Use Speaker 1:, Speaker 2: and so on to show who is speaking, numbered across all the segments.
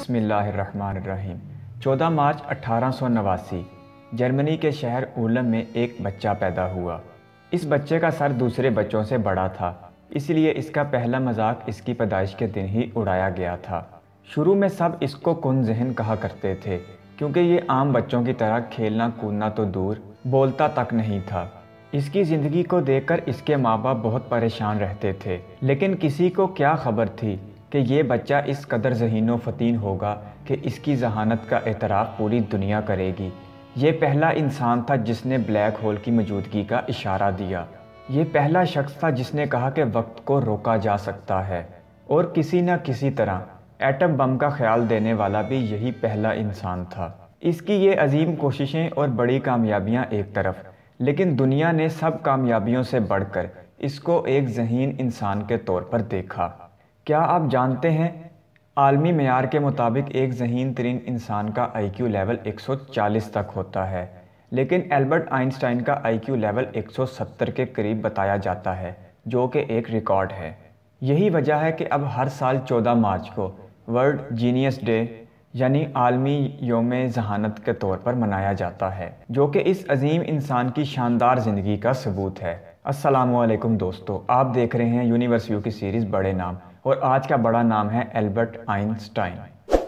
Speaker 1: बिस्मिल्लाहिर्रहमानिर्रहीम। 14 मार्च 1889 जर्मनी के शहर उलम में एक बच्चा पैदा हुआ। इस बच्चे का सर दूसरे बच्चों से बड़ा था, इसलिए इसका पहला मजाक इसकी पैदाइश के दिन ही उड़ाया गया था। शुरू में सब इसको कुन ज़हन कहा करते थे, क्योंकि ये आम बच्चों की तरह खेलना कूदना तो दूर, बोलता तक नहीं था। इसकी ज़िंदगी को देखकर इसके माँ बाप बहुत परेशान रहते थे, लेकिन किसी को क्या खबर थी कि ये बच्चा इस कदर ज़हीनो फ़तीन होगा कि इसकी जहानत का एतराफ़ पूरी दुनिया करेगी। ये पहला इंसान था जिसने ब्लैक होल की मौजूदगी का इशारा दिया। ये पहला शख्स था जिसने कहा कि वक्त को रोका जा सकता है, और किसी न किसी तरह एटम बम का ख्याल देने वाला भी यही पहला इंसान था। इसकी ये अजीम कोशिशें और बड़ी कामयाबियां एक तरफ, लेकिन दुनिया ने सब कामयाबियों से बढ़कर इसको एक ज़हीन इंसान के तौर पर देखा। क्या आप जानते हैं, आलमी मेयार के मुताबिक एक ज़हीन तरीन इंसान का IQ लेवल 140 तक होता है, लेकिन एल्बर्ट आइंस्टाइन का IQ लेवल 170 के करीब बताया जाता है, जो कि एक रिकॉर्ड है। यही वजह है कि अब हर साल 14 मार्च को वर्ल्ड जीनियस डे यानी आलमी योम जहानत के तौर पर मनाया जाता है, जो कि इस अजीम इंसान की शानदार ज़िंदगी का सबूत है। अस्सलामुअलैकुम दोस्तों, आप देख रहे हैं यूनिवर्स व्यू की सीरीज़ बड़े नाम, और आज का बड़ा नाम है एल्बर्ट आइंस्टाइन।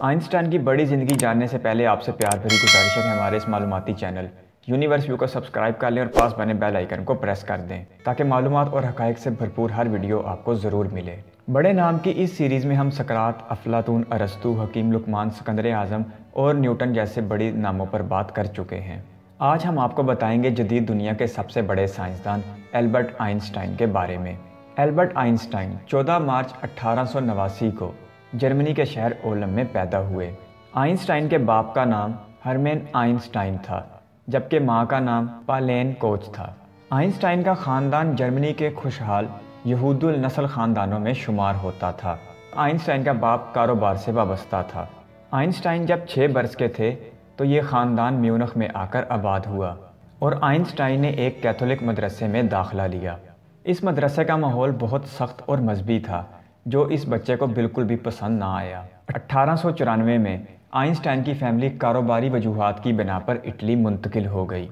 Speaker 1: आइंस्टाइन की बड़ी ज़िंदगी जानने से पहले आपसे प्यार भरी गुजारिश है कि हमारे इस मालूमाती चैनल यूनिवर्स व्यू को सब्सक्राइब कर लें और पास बने बेल आइकन को प्रेस कर दें, ताकि मालूमात और हक़ाइक़ से भरपूर हर वीडियो आपको ज़रूर मिले। बड़े नाम की इस सीरीज़ में हम सकरात, अफलातून, अरस्तु, हकीम लुकमान, सिकंदर आज़म और न्यूटन जैसे बड़े नामों पर बात कर चुके हैं। आज हम आपको बताएंगे जदीद दुनिया के सबसे बड़े साइंसदान एल्बर्ट आइंस्टाइन के बारे में। एल्बर्ट आइंस्टाइन 14 मार्च 1889 को जर्मनी के शहर उलम में पैदा हुए। आइंस्टाइन के बाप का नाम हरमैन आइंस्टाइन था, जबकि माँ का नाम पालेन कोच था। आइंस्टाइन का ख़ानदान जर्मनी के खुशहाल यहूदुल नस्ल ख़ानदानों में शुमार होता था। आइंस्टाइन का बाप कारोबार से वाबस्ता था। आइंस्टाइन जब 6 बरस के थे तो ये ख़ानदान म्यूनिख में आकर आबाद हुआ, और आइंस्टाइन ने एक कैथोलिक मदरसे में दाखिला लिया। इस मदरसे का माहौल बहुत सख्त और मजहबी था, जो इस बच्चे को बिल्कुल भी पसंद ना आया। 1894 में आइंस्टाइन की फैमिली कारोबारी वजूहात की बिना पर इटली मुंतकिल हो गई।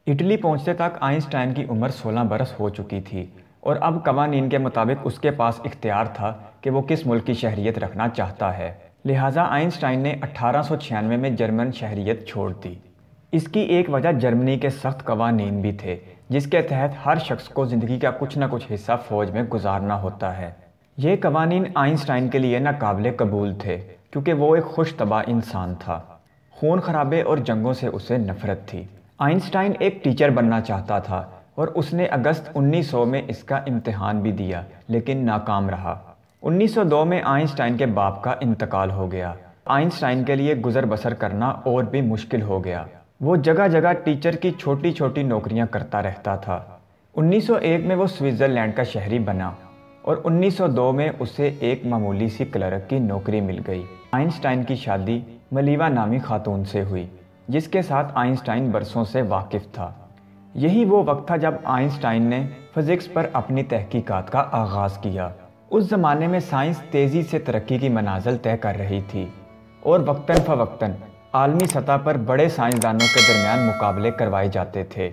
Speaker 1: इटली पहुंचते तक आइंस्टाइन की उम्र 16 बरस हो चुकी थी, और अब कवानीन के मुताबिक उसके पास इख्तियार था कि वो किस मुल्क की शहरियत रखना चाहता है। लिहाजा आइंस्टाइन ने 1896 में जर्मन शहरियत छोड़ दी। इसकी एक वजह जर्मनी के सख्त कवानीन भी थे, जिसके तहत हर शख्स को ज़िंदगी का कुछ न कुछ हिस्सा फ़ौज में गुजारना होता है। ये कवानीन आइंस्टाइन के लिए नाकाबिले कबूल थे, क्योंकि वो एक खुश तबाह इंसान था। खून खराबे और जंगों से उसे नफ़रत थी। आइंस्टाइन एक टीचर बनना चाहता था, और उसने अगस्त 1900 में इसका इम्तिहान भी दिया, लेकिन नाकाम रहा। 1902 में आइंस्टाइन के बाप का इंतकाल हो गया। आइंस्टाइन के लिए गुजर बसर करना और भी मुश्किल हो गया। वो जगह जगह टीचर की छोटी छोटी नौकरियां करता रहता था। 1901 में वो स्विट्ज़रलैंड का शहरी बना, और 1902 में उसे एक मामूली सी क्लर्क की नौकरी मिल गई। आइंस्टाइन की शादी मलीवा नामी खातून से हुई, जिसके साथ आइंस्टाइन बरसों से वाकिफ़ था। यही वो वक्त था जब आइंस्टाइन ने फ़िज़िक्स पर अपनी तहकीकात का आगाज़ किया। उस ज़माने में साइंस तेज़ी से तरक्की की मनाज़िल तय कर रही थी, और वक्तन फ़वक्तन आलमी सतह पर बड़े साइंसदानों के दरमियान मुकाबले करवाए जाते थे।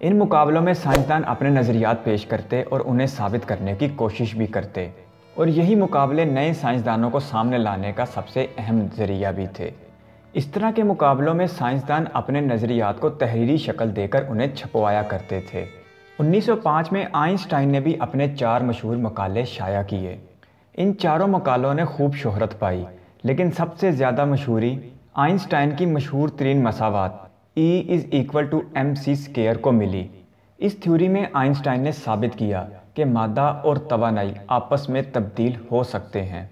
Speaker 1: इन मुकाबलों में साइंसदान अपने नज़रियात पेश करते और उन्हें साबित करने की कोशिश भी करते, और यही मुकाबले नए साइंसदानों को सामने लाने का सबसे अहम ज़रिया भी थे। इस तरह के मुकाबलों में साइंसदान अपने नज़रियात को तहरीरी शक्ल देकर उन्हें छपवाया करते थे। 1905 में आइंस्टाइन ने भी अपने 4 मशहूर मकाले शाया किए। इन चारों मकालों ने खूब शोहरत पाई, लेकिन सबसे ज़्यादा मशहूरी आइंस्टाइन की मशहूर तरीन मसावात E=mc² को मिली। इस थ्योरी में आइंस्टाइन ने साबित किया कि मादा और तवानाई आपस में तब्दील हो सकते हैं।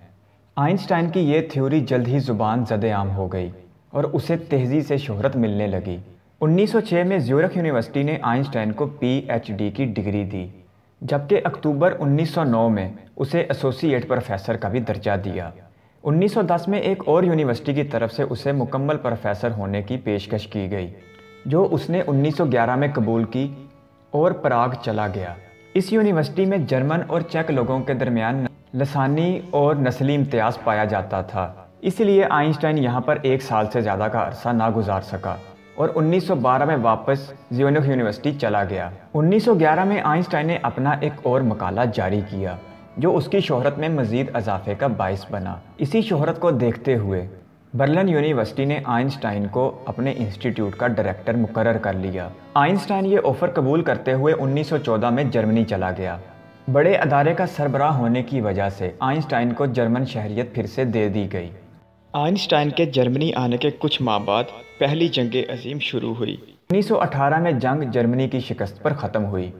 Speaker 1: आइंस्टाइन की ये थ्योरी जल्द ही ज़ुबान ज़द-ए-आम हो गई, और उसे तेज़ी से शोहरत मिलने लगी। 1906 में ज़्यूरिख यूनिवर्सिटी ने आइंस्टाइन को PhD की डिग्री दी, जबकि अक्टूबर 1909 में उसे एसोसिएट प्रोफेसर का भी दर्जा दिया। 1910 में एक और यूनिवर्सिटी की तरफ से उसे मुकम्मल प्रोफेसर होने की पेशकश की गई, जो उसने 1911 में कबूल की और पराग चला गया। इस यूनिवर्सिटी में जर्मन और चेक लोगों के दरमियान लसानी और नस्ली इम्तियाज़ पाया जाता था। اس لیے آئنسٹائن یہاں پر 1 سال سے زیادہ کا عرصہ نہ گزار سکا اور 1912 میں واپس زیونخ یونیورسٹی چلا گیا۔ 1911 میں آئنسٹائن نے اپنا ایک اور مقالہ جاری کیا جو اس کی شہرت میں مزید اضافے کا باعث بنا۔ اسی شہرت کو دیکھتے ہوئے برلن یونیورسٹی نے آئنسٹائن کو اپنے انسٹیٹیوٹ کا ڈائریکٹر مقرر کر لیا۔ آئنسٹائن یہ آفر قبول کرتے ہوئے 1914 میں جرمنی چلا گیا۔ بڑے ادارے کا سربراہ ہونے کی وجہ سے آئنسٹائن کو جرمن شہریت پھر سے دے دی گئی۔ آئنسٹائن کے جرمنی آنے کے کچھ ماہ بعد پہلی جنگ عظیم شروع ہوئی۔ 1918 میں جنگ جرمنی کی شکست پر ختم ہوئی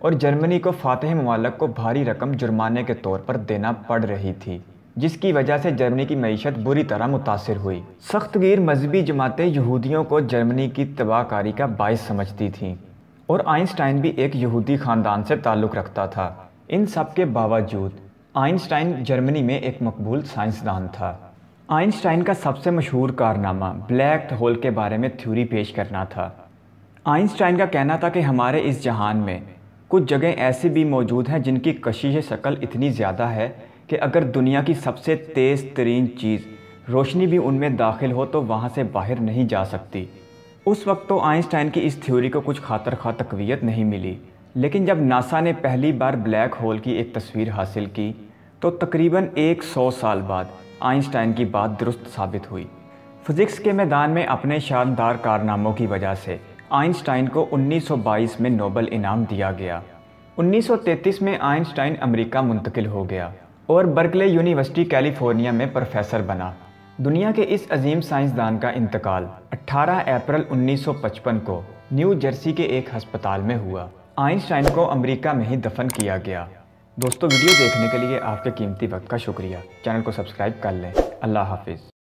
Speaker 1: اور جرمنی کو فاتح ممالک کو بھاری رقم جرمانے کے طور پر دینا پڑ رہی تھی، جس کی وجہ سے جرمنی کی معیشت بری طرح متاثر ہوئی۔ سخت گیر مذہبی جماعتیں یہودیوں کو جرمنی کی تباہ کاری کا باعث سمجھتی تھیں اور آئنسٹائن بھی ایک یہودی خاندان سے تعلق رکھتا تھا۔ ان سب کے باوجود آئنسٹائن جرمنی میں ایک مقبول سائنسدان تھا۔ آئنسٹائن کا سب سے مشہور کارنامہ بلیک ہول کے بارے میں تھیوری پیش کرنا تھا۔ آئنسٹائن کا کہنا تھا کہ ہمارے اس جہان میں کچھ جگہیں ایسی بھی موجود ہیں جن کی کشش شکل اتنی زیادہ ہے کہ اگر دنیا کی سب سے تیز ترین چیز روشنی بھی ان میں داخل ہو تو وہاں سے باہر نہیں جا سکتی۔ اس وقت تو آئنسٹائن کی اس تھیوری کو کچھ خاطر خواہ تقویت نہیں ملی، لیکن جب ناسا نے پہلی بار بلیک ہول کی ایک تصویر حاصل کی تو تقریباً 100 سال بعد آئنسٹائن کی بات درست ثابت ہوئی۔ فزکس کے میدان میں اپنے شاندار کارناموں کی وجہ سے آئنسٹائن کو 1922 میں نوبل انعام دیا گیا۔ 1933 میں آئنسٹائن امریکہ منتقل ہو گیا اور برکلے یونیورسٹی کیلیفورنیا میں پروفیسر بنا۔ دنیا کے اس عظیم سائنسدان کا انتقال 18 اپریل 1955 کو نیو جرسی کے ایک ہسپتال میں ہوا۔ آئنسٹائن کو امریکہ میں ہی دفن کیا گیا۔ دوستو، ویڈیو دیکھنے کے لیے آپ کے قیمتی وقت کا شکریہ۔ چینل کو سبسکرائب کر لیں۔ اللہ حافظ۔